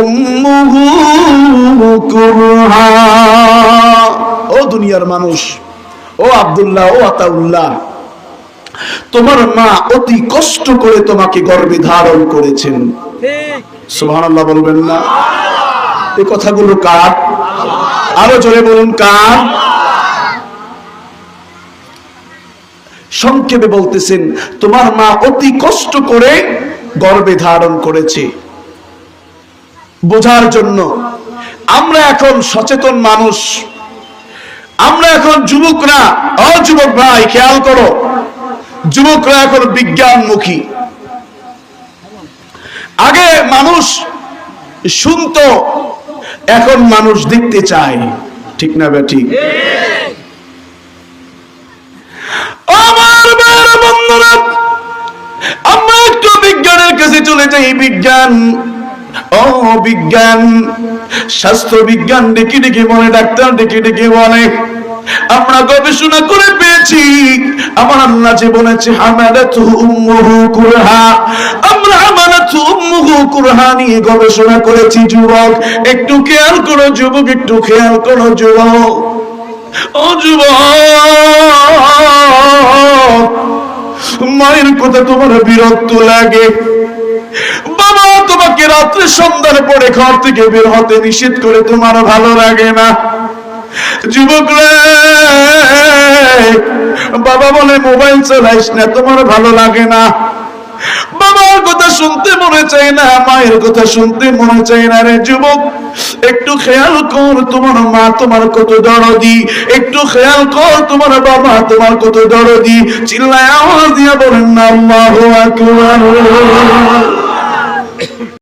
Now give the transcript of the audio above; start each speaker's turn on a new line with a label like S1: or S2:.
S1: উম্মুহু কুরহা। ও দুনিয়ার মানুষ, ও আব্দুল্লাহ, ও আতাউল্লাহ, তোমার মা অতি কষ্ট করে তোমাকে গর্ভে ধারণ করেছেন। সুবহানাল্লাহ বলবেন না? এই কথাগুলো কার? আরো জোরে বলুন কার? সংক্ষেপে বলতেছেন, তোমার মা অতি কষ্ট করে গর্ভে ধারণ করেছে। বোঝার জন্য আমরা এখন সচেতন মানুষ, আমরা এখন যুবকরা, ও যুবক ভাই খেয়াল করো, যুবকরা এখন বিজ্ঞানমুখী। আগে মানুষ শুনতো, এখন মানুষ দেখতে চায়। ঠিক না বেঠিক? আমার ভাইরা বন্ধুরা, আমরা একটু বিজ্ঞানের কাছে চলে যাই। বিজ্ঞান, ও বিজ্ঞান, স্বাস্থ্য বিজ্ঞান ডেকে ডেকে বলে, ডাক্তার ডেকে ডেকে বলে, আমরা গবেষণা করে পেয়েছি, আমার আল্লাহ যে বলেছে হামালাতু উম্মুহু কুরহা, আমরা হামালাতু উম্মুহু কুরহা নিয়ে গবেষণা করেছি। যুবক একটু খেয়াল করো, যুবক একটু খেয়াল করো, যুবক, ও যুবক, মায়ের কথা তোমার বিরক্ত লাগে, বাবা তোমাকে রাত্রে সন্ধ্যার পরে ঘর থেকে বের হতে নিষেধ করে তোমার ভালো লাগে না। যুবক রে, বাবা বলে মোবাইল চালাইস না, তোমার ভালো লাগে না। বাবার কথা শুনতে মনে চাই না, মায়ের কথা শুনতে মনে চাই না। রে যুবক, একটু খেয়াল কর, তোমার মা তোমার কত দরদি, একটু খেয়াল কর, তোমার বাবা তোমার কত দরদি। চিল্লায় আওয়াজ দিয়ে বলেন না আল্লাহু আকবার।